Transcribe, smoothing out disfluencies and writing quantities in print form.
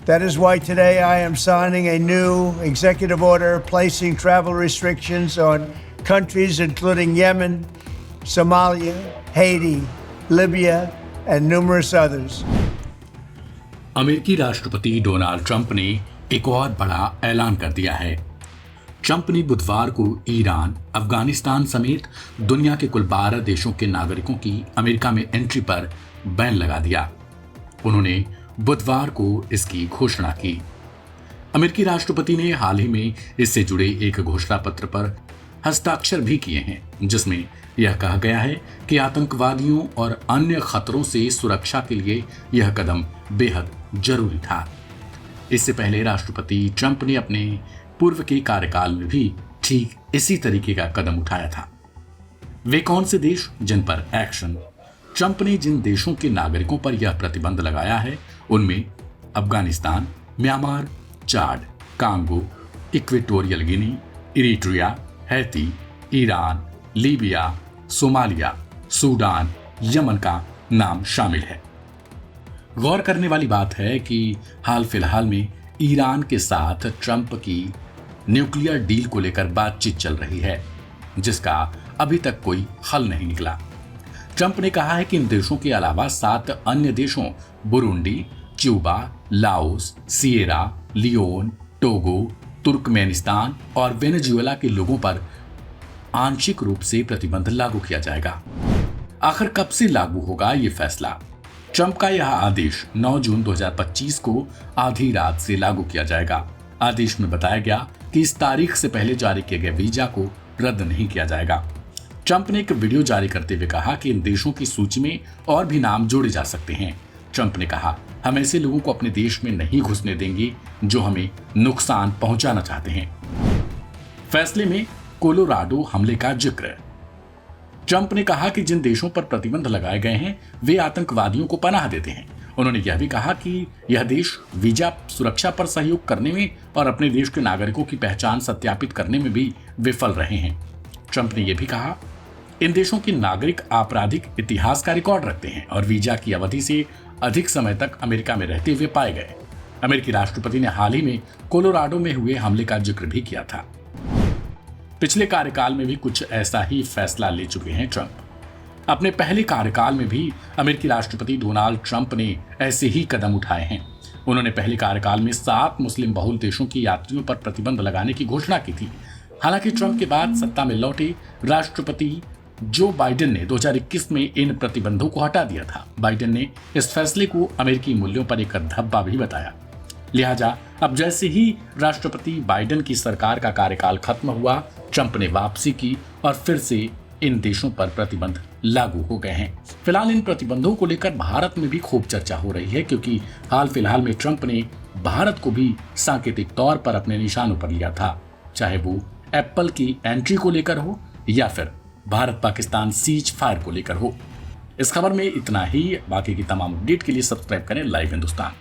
That is why today I am signing a new executive order placing travel restrictions on countries including Yemen, Somalia, Haiti, Libya, and numerous others. अमेरिकी राष्ट्रपति Donald Trump ने एक और बड़ा ऐलान कर दिया है। ट्रंप ने बुधवार को ईरान, अफगानिस्तान समेत दुनिया के कुल 12 देशों के नागरिकों की अमेरिका में एंट्री पर बैन लगा दिया। उन्होंने बुधवार को इसकी घोषणा की। अमेरिकी राष्ट्रपति ने हाल ही में इससे जुड़े एक घोषणा पत्र पर हस्ताक्षर भी किए हैं, जिसमें यह कहा गया है कि आतंकवादियों और अन्य खतरों से सुरक्षा के लिए यह कदम बेहद जरूरी था। इससे पहले राष्ट्रपति ट्रंप ने अपने पूर्व के कार्यकाल में भी ठीक इसी तरीके का कदम उठाया था। वे कौन से देश जिन पर एक्शन? ट्रंप ने जिन देशों के नागरिकों पर यह प्रतिबंध लगाया है उनमें Afghanistan, Myanmar, Chad, Congo, Equatorial Guinea, Eritrea, Haiti, Iran, Libya, Somalia, Sudan, Yemen का नाम शामिल है। गौर करने वाली बात है कि हाल फिलहाल में ईरान के साथ ट्रंप की न्यूक्लियर डील को लेकर बातचीत चल रही है, जिसका अभी तक कोई हल नहीं निकला। ट्रंप ने कहा है कि इन देशों के अलावा 7 अन्य देशों Burundi, Cuba, Laos, Sierra Leone, Togo, Turkmenistan और वेनेजुएला के लोगों पर आंशिक रूप से प्रतिबंध लागू किया जाएगा। आखिर कब से लागू होगा ये फैसला? ट्रंप का यह आदेश 9 जून 2025 को आधी रात से लागू किया जाएगा। आदेश में बताया गया कि इस तारीख से पहले जारी किए गए वीजा को रद्द नहीं किया जाएगा। ट्रंप ने एक वीडियो जारी करते हुए कहा कि इन देशों की सूची में और भी नाम जोड़े जा सकते हैं। ट्रंप ने कहा, हम ऐसे लोगों को अपने देश में नहीं घुसने देंगे जो हमें नुकसान पहुंचाना चाहते हैं। फैसले में कोलोराडो हमले का जिक्र। ट्रंप ने कहा कि जिन देशों पर प्रतिबंध लगाए गए हैं वे आतंकवादियों को पनाह देते हैं। उन्होंने यह भी कहा कि यह देश वीजा सुरक्षा पर सहयोग करने में और अपने देश के नागरिकों की पहचान सत्यापित करने में भी विफल रहे हैं। ट्रंप ने यह भी कहा, इन देशों के नागरिक आपराधिक इतिहास का रिकॉर्ड रखते हैं और वीजा की अवधि से अधिक समय तक अमेरिका में रहते हुए पाए गए। अमेरिकी राष्ट्रपति ने हाल ही में कोलोराडो में हुए हमले का जिक्र भी किया था। पिछले कार्यकाल में भी कुछ ऐसा ही फैसला ले चुके हैं ट्रंप। अपने पहले कार्यकाल में भी अमेरिकी राष्ट्रपति डोनाल्ड ट्रंप ने ऐसे ही कदम उठाए हैं। उन्होंने पहले कार्यकाल में 7 मुस्लिम बहुल देशों की यात्रियों पर प्रतिबंध लगाने की घोषणा की थी। हालांकि ट्रंप के बाद सत्ता में लौटे राष्ट्रपति जो बाइडेन ने 2021 में इन प्रतिबंधों को हटा दिया था। बाइडेन ने इस फैसले को अमेरिकी मूल्यों पर एक धब्बा भी बताया। लिहाजा अब जैसे ही राष्ट्रपति बाइडेन की सरकार का कार्यकाल खत्म हुआ, ट्रंप ने वापसी की और फिर से इन देशों पर प्रतिबंध लागू हो गए हैं। फिलहाल इन प्रतिबंधों को लेकर भारत में भी खूब चर्चा हो रही है, क्योंकि हाल फिलहाल में ट्रंप ने भारत को भी सांकेतिक तौर पर अपने निशानों पर लिया था, चाहे वो एप्पल की एंट्री को लेकर हो या फिर भारत पाकिस्तान सीज फायर को लेकर हो। इस खबर में इतना ही। बाकी की तमाम अपडेट के लिए सब्सक्राइब करें लाइव हिंदुस्तान।